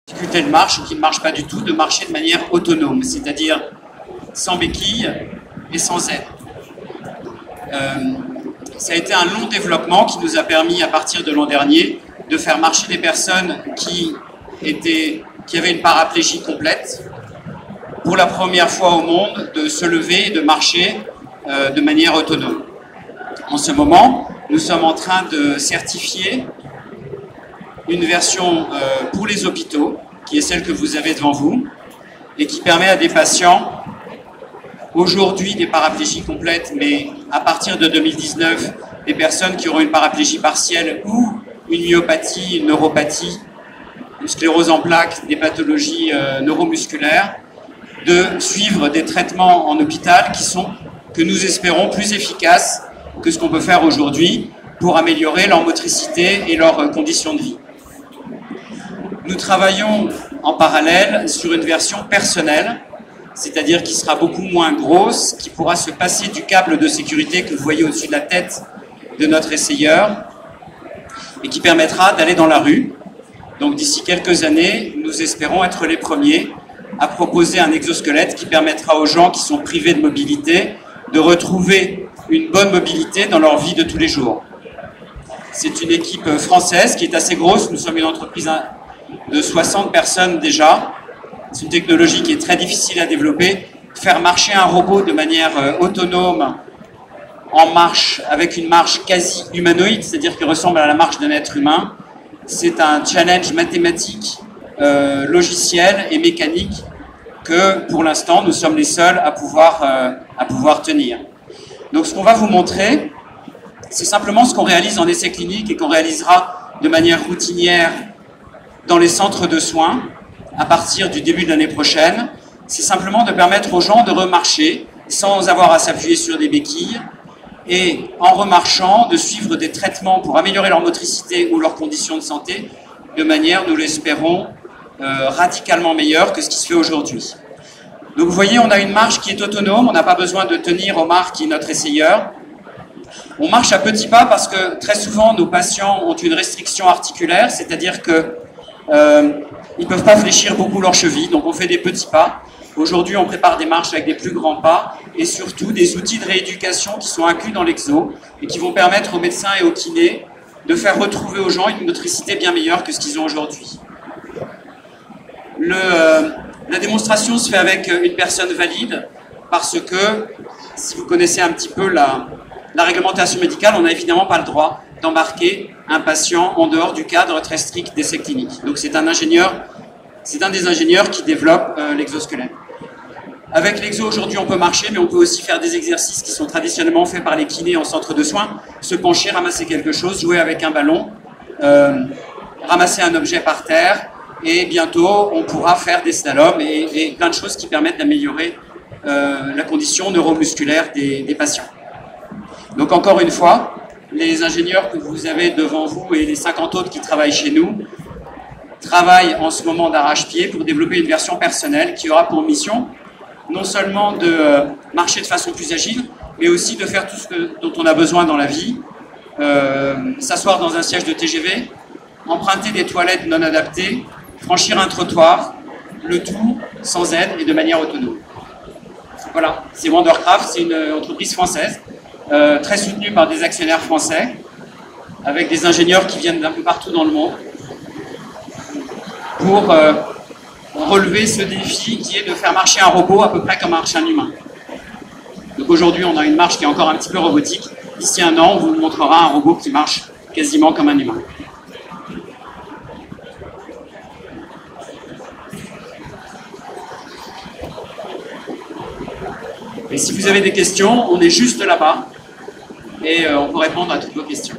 difficulté de marche ou qui ne marche pas du tout, de marcher de manière autonome, c'est-à-dire sans béquille et sans aide. Ça a été un long développement qui nous a permis, à partir de l'an dernier, de faire marcher des personnes qui avaient une paraplégie complète, pour la première fois au monde, de se lever et de marcher de manière autonome. En ce moment, nous sommes en train de certifier une version pour les hôpitaux, qui est celle que vous avez devant vous, et qui permet à des patients, aujourd'hui des paraplégies complètes, mais à partir de 2019, des personnes qui auront une paraplégie partielle ou une myopathie, une neuropathie, une sclérose en plaques, des pathologies neuromusculaires, de suivre des traitements en hôpital qui sont, que nous espérons, plus efficaces que ce qu'on peut faire aujourd'hui pour améliorer leur motricité et leurs conditions de vie. Nous travaillons en parallèle sur une version personnelle, c'est-à-dire qui sera beaucoup moins grosse, qui pourra se passer du câble de sécurité que vous voyez au-dessus de la tête de notre essayeur et qui permettra d'aller dans la rue. Donc d'ici quelques années, nous espérons être les premiers à proposer un exosquelette qui permettra aux gens qui sont privés de mobilité de retrouver une bonne mobilité dans leur vie de tous les jours. C'est une équipe française qui est assez grosse. Nous sommes une entreprise de 60 personnes déjà. C'est une technologie qui est très difficile à développer. Faire marcher un robot de manière autonome, en marche, avec une marche quasi humanoïde, c'est-à-dire qui ressemble à la marche d'un être humain, c'est un challenge mathématique, logiciel et mécanique que, pour l'instant, nous sommes les seuls à pouvoir tenir. Donc ce qu'on va vous montrer, c'est simplement ce qu'on réalise en essai clinique et qu'on réalisera de manière routinière dans les centres de soins à partir du début de l'année prochaine. C'est simplement de permettre aux gens de remarcher sans avoir à s'appuyer sur des béquilles et en remarchant de suivre des traitements pour améliorer leur motricité ou leurs conditions de santé de manière, nous l'espérons, radicalement meilleure que ce qui se fait aujourd'hui. Donc vous voyez, on a une marche qui est autonome, on n'a pas besoin de tenir Omar qui est notre essayeur. On marche à petits pas parce que très souvent nos patients ont une restriction articulaire, c'est-à-dire que ils ne peuvent pas fléchir beaucoup leurs chevilles, donc on fait des petits pas. Aujourd'hui, on prépare des marches avec des plus grands pas et surtout des outils de rééducation qui sont inclus dans l'exo et qui vont permettre aux médecins et aux kinés de faire retrouver aux gens une motricité bien meilleure que ce qu'ils ont aujourd'hui. La démonstration se fait avec une personne valide parce que, si vous connaissez un petit peu la réglementation médicale, on n'a évidemment pas le droit d'embarquer un patient en dehors du cadre très strict d'essai clinique. Donc c'est un des ingénieurs qui développe l'exosquelette. Avec l'exo, aujourd'hui, on peut marcher, mais on peut aussi faire des exercices qui sont traditionnellement faits par les kinés en centre de soins. Se pencher, ramasser quelque chose, jouer avec un ballon, ramasser un objet par terre, et bientôt, on pourra faire des slaloms et plein de choses qui permettent d'améliorer la condition neuromusculaire des patients. Donc encore une fois, les ingénieurs que vous avez devant vous et les 50 autres qui travaillent chez nous travaillent en ce moment d'arrache-pied pour développer une version personnelle qui aura pour mission non seulement de marcher de façon plus agile, mais aussi de faire tout ce dont on a besoin dans la vie, s'asseoir dans un siège de TGV, emprunter des toilettes non adaptées, franchir un trottoir, le tout sans aide et de manière autonome. Voilà, c'est Wondercraft, c'est une entreprise française, très soutenue par des actionnaires français, avec des ingénieurs qui viennent d'un peu partout dans le monde, pour relever ce défi qui est de faire marcher un robot à peu près comme marche un humain. Donc aujourd'hui, on a une marche qui est encore un petit peu robotique. D'ici un an, on vous montrera un robot qui marche quasiment comme un humain. Et si vous avez des questions, on est juste là-bas et on peut répondre à toutes vos questions.